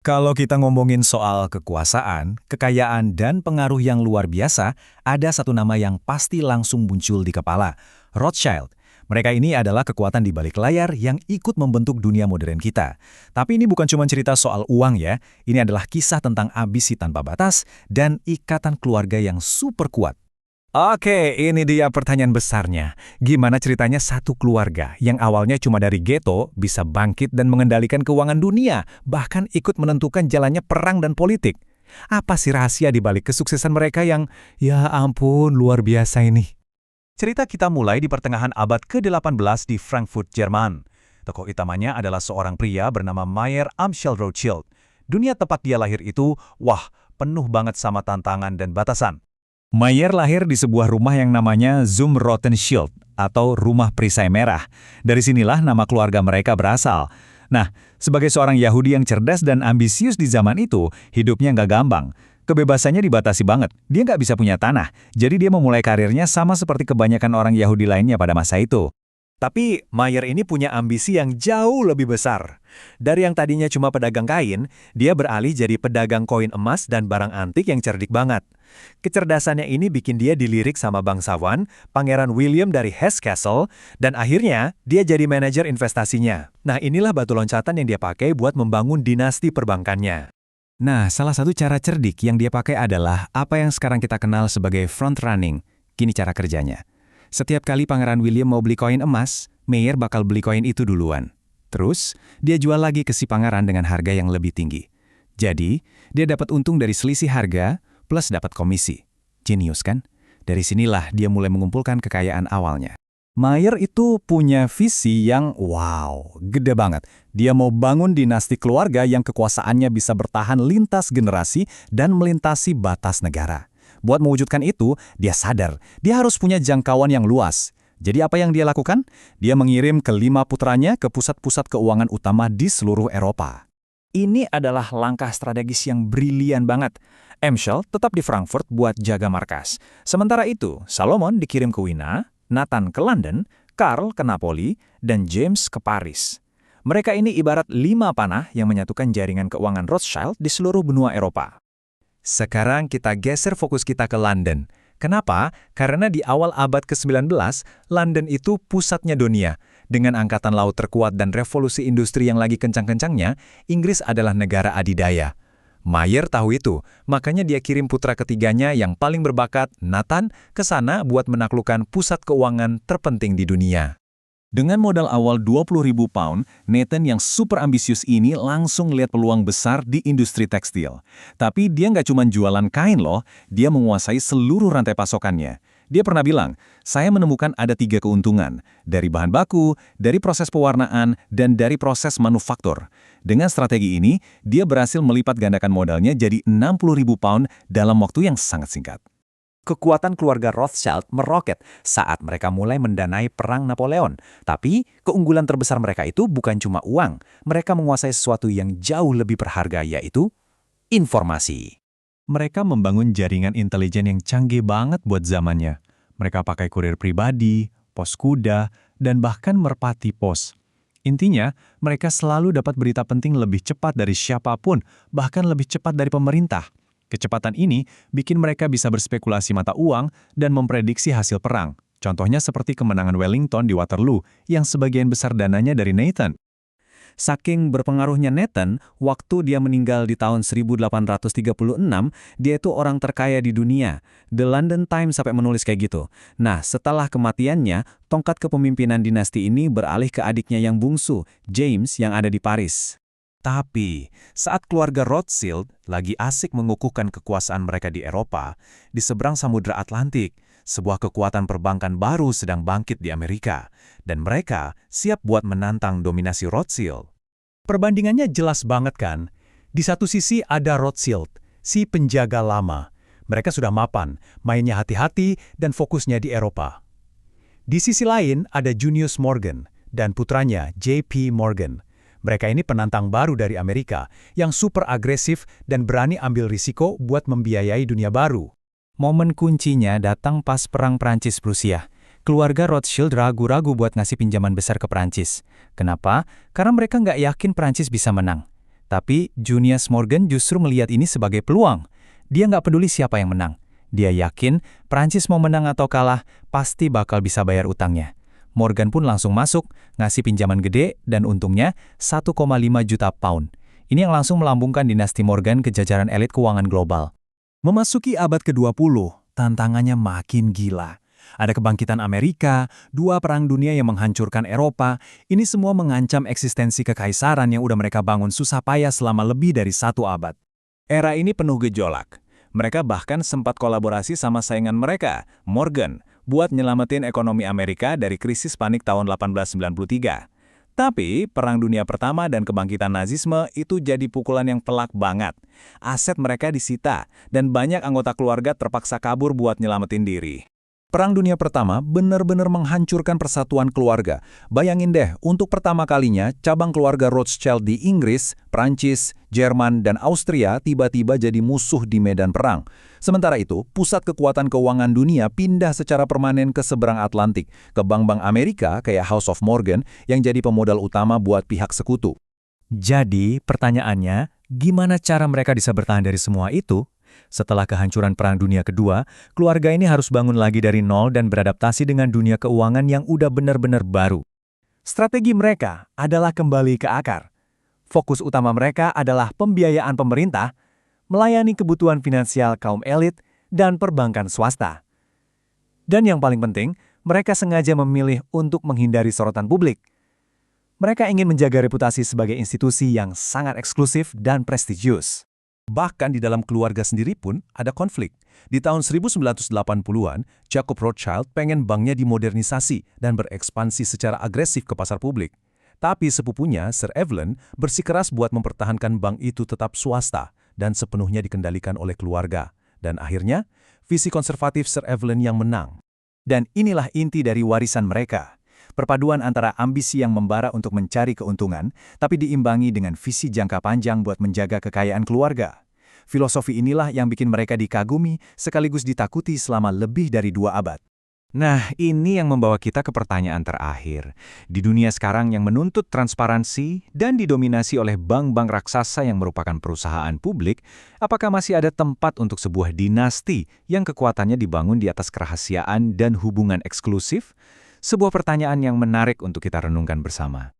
Kalau kita ngomongin soal kekuasaan, kekayaan, dan pengaruh yang luar biasa, ada satu nama yang pasti langsung muncul di kepala, Rothschild. Mereka ini adalah kekuatan di balik layar yang ikut membentuk dunia modern kita. Tapi ini bukan cuma cerita soal uang ya, ini adalah kisah tentang ambisi tanpa batas dan ikatan keluarga yang super kuat. Oke, ini dia pertanyaan besarnya. Gimana ceritanya satu keluarga yang awalnya cuma dari ghetto bisa bangkit dan mengendalikan keuangan dunia, bahkan ikut menentukan jalannya perang dan politik? Apa sih rahasia di balik kesuksesan mereka yang, ya ampun, luar biasa ini? Cerita kita mulai di pertengahan abad ke-18 di Frankfurt, Jerman. Tokoh utamanya adalah seorang pria bernama Mayer Amschel Rothschild. Dunia tempat dia lahir itu, penuh banget sama tantangan dan batasan. Mayer lahir di sebuah rumah yang namanya Zum-Rothenschild atau Rumah Perisai Merah. Dari sinilah nama keluarga mereka berasal. Nah, sebagai seorang Yahudi yang cerdas dan ambisius di zaman itu, hidupnya nggak gampang. Kebebasannya dibatasi banget. Dia nggak bisa punya tanah, jadi dia memulai karirnya sama seperti kebanyakan orang Yahudi lainnya pada masa itu. Tapi Mayer ini punya ambisi yang jauh lebih besar. Dari yang tadinya cuma pedagang kain, dia beralih jadi pedagang koin emas dan barang antik yang cerdik banget. Kecerdasannya ini bikin dia dilirik sama bangsawan, Pangeran William dari Hesse-Kassel, dan akhirnya dia jadi manajer investasinya. Nah, inilah batu loncatan yang dia pakai buat membangun dinasti perbankannya. Nah, salah satu cara cerdik yang dia pakai adalah apa yang sekarang kita kenal sebagai front running. Gini cara kerjanya. Setiap kali Pangeran William mau beli koin emas, Mayer bakal beli koin itu duluan. Terus, dia jual lagi ke si pangeran dengan harga yang lebih tinggi. Jadi, dia dapat untung dari selisih harga, plus dapat komisi. Jenius kan? Dari sinilah dia mulai mengumpulkan kekayaan awalnya. Mayer itu punya visi yang gede banget. Dia mau bangun dinasti keluarga yang kekuasaannya bisa bertahan lintas generasi dan melintasi batas negara. Buat mewujudkan itu, dia sadar dia harus punya jangkauan yang luas. Jadi apa yang dia lakukan? Dia mengirim ke 5 putranya ke pusat-pusat keuangan utama di seluruh Eropa. Ini adalah langkah strategis yang brilian banget. Amschel tetap di Frankfurt buat jaga markas. Sementara itu, Salomon dikirim ke Wina, Nathan ke London, Karl ke Napoli, dan James ke Paris. Mereka ini ibarat 5 panah yang menyatukan jaringan keuangan Rothschild di seluruh benua Eropa. Sekarang kita geser fokus kita ke London. Kenapa? Karena di awal abad ke-19, London itu pusatnya dunia. Dengan angkatan laut terkuat dan revolusi industri yang lagi kencang-kencangnya, Inggris adalah negara adidaya. Mayer tahu itu, makanya dia kirim putra ketiganya yang paling berbakat, Nathan, ke sana buat menaklukkan pusat keuangan terpenting di dunia. Dengan modal awal 20.000 pound, Nathan yang super ambisius ini langsung lihat peluang besar di industri tekstil. Tapi dia nggak cuma jualan kain loh, dia menguasai seluruh rantai pasokannya. Dia pernah bilang, saya menemukan ada 3 keuntungan, dari bahan baku, dari proses pewarnaan, dan dari proses manufaktur. Dengan strategi ini, dia berhasil melipat gandakan modalnya jadi 60.000 pound dalam waktu yang sangat singkat. Kekuatan keluarga Rothschild meroket saat mereka mulai mendanai perang Napoleon. Tapi, keunggulan terbesar mereka itu bukan cuma uang. Mereka menguasai sesuatu yang jauh lebih berharga, yaitu informasi. Mereka membangun jaringan intelijen yang canggih banget buat zamannya. Mereka pakai kurir pribadi, pos kuda, dan bahkan merpati pos. Intinya, mereka selalu dapat berita penting lebih cepat dari siapapun, bahkan lebih cepat dari pemerintah. Kecepatan ini bikin mereka bisa berspekulasi mata uang dan memprediksi hasil perang. Contohnya seperti kemenangan Wellington di Waterloo yang sebagian besar dananya dari Nathan. Saking berpengaruhnya Nathan, waktu dia meninggal di tahun 1836, dia itu orang terkaya di dunia. The London Times sampai menulis kayak gitu. Nah, setelah kematiannya, tongkat kepemimpinan dinasti ini beralih ke adiknya yang bungsu, James yang ada di Paris. Tapi, saat keluarga Rothschild lagi asik mengukuhkan kekuasaan mereka di Eropa, di seberang Samudra Atlantik, sebuah kekuatan perbankan baru sedang bangkit di Amerika, dan mereka siap buat menantang dominasi Rothschild. Perbandingannya jelas banget kan? Di satu sisi ada Rothschild, si penjaga lama. Mereka sudah mapan, mainnya hati-hati dan fokusnya di Eropa. Di sisi lain ada Junius Morgan dan putranya J.P. Morgan. Mereka ini penantang baru dari Amerika yang super agresif dan berani ambil risiko buat membiayai dunia baru. Momen kuncinya datang pas Perang Prancis-Prusia. Keluarga Rothschild ragu-ragu buat ngasih pinjaman besar ke Prancis. Kenapa? Karena mereka nggak yakin Prancis bisa menang. Tapi Junius Morgan justru melihat ini sebagai peluang. Dia nggak peduli siapa yang menang. Dia yakin Prancis mau menang atau kalah, pasti bakal bisa bayar utangnya. Morgan pun langsung masuk, ngasih pinjaman gede, dan untungnya 1,5 juta pound. Ini yang langsung melambungkan dinasti Morgan ke jajaran elit keuangan global. Memasuki abad ke-20, tantangannya makin gila. Ada kebangkitan Amerika, dua perang dunia yang menghancurkan Eropa, ini semua mengancam eksistensi kekaisaran yang udah mereka bangun susah payah selama lebih dari 1 abad. Era ini penuh gejolak. Mereka bahkan sempat kolaborasi sama saingan mereka, Morgan, buat nyelamatin ekonomi Amerika dari krisis panik tahun 1893. Tapi, Perang Dunia Pertama dan kebangkitan Nazisme itu jadi pukulan yang telak banget. Aset mereka disita, dan banyak anggota keluarga terpaksa kabur buat nyelamatin diri. Perang Dunia Pertama benar-benar menghancurkan persatuan keluarga. Bayangin deh, untuk pertama kalinya, cabang keluarga Rothschild di Inggris, Prancis, Jerman, dan Austria tiba-tiba jadi musuh di medan perang. Sementara itu, pusat kekuatan keuangan dunia pindah secara permanen ke seberang Atlantik, ke bank-bank Amerika kayak House of Morgan yang jadi pemodal utama buat pihak sekutu. Jadi, pertanyaannya, gimana cara mereka bisa bertahan dari semua itu? Setelah kehancuran Perang Dunia Kedua, keluarga ini harus bangun lagi dari nol dan beradaptasi dengan dunia keuangan yang udah benar-benar baru. Strategi mereka adalah kembali ke akar. Fokus utama mereka adalah pembiayaan pemerintah, melayani kebutuhan finansial kaum elit, dan perbankan swasta. Dan yang paling penting, mereka sengaja memilih untuk menghindari sorotan publik. Mereka ingin menjaga reputasi sebagai institusi yang sangat eksklusif dan prestisius. Bahkan di dalam keluarga sendiri pun ada konflik. Di tahun 1980-an, Jacob Rothschild pengen banknya dimodernisasi dan berekspansi secara agresif ke pasar publik. Tapi sepupunya, Sir Evelyn, bersikeras buat mempertahankan bank itu tetap swasta dan sepenuhnya dikendalikan oleh keluarga. Dan akhirnya, visi konservatif Sir Evelyn yang menang. Dan inilah inti dari warisan mereka. Perpaduan antara ambisi yang membara untuk mencari keuntungan, tapi diimbangi dengan visi jangka panjang buat menjaga kekayaan keluarga. Filosofi inilah yang bikin mereka dikagumi sekaligus ditakuti selama lebih dari 2 abad. Nah, ini yang membawa kita ke pertanyaan terakhir. Di dunia sekarang yang menuntut transparansi dan didominasi oleh bank-bank raksasa yang merupakan perusahaan publik, apakah masih ada tempat untuk sebuah dinasti yang kekuatannya dibangun di atas kerahasiaan dan hubungan eksklusif? Sebuah pertanyaan yang menarik untuk kita renungkan bersama.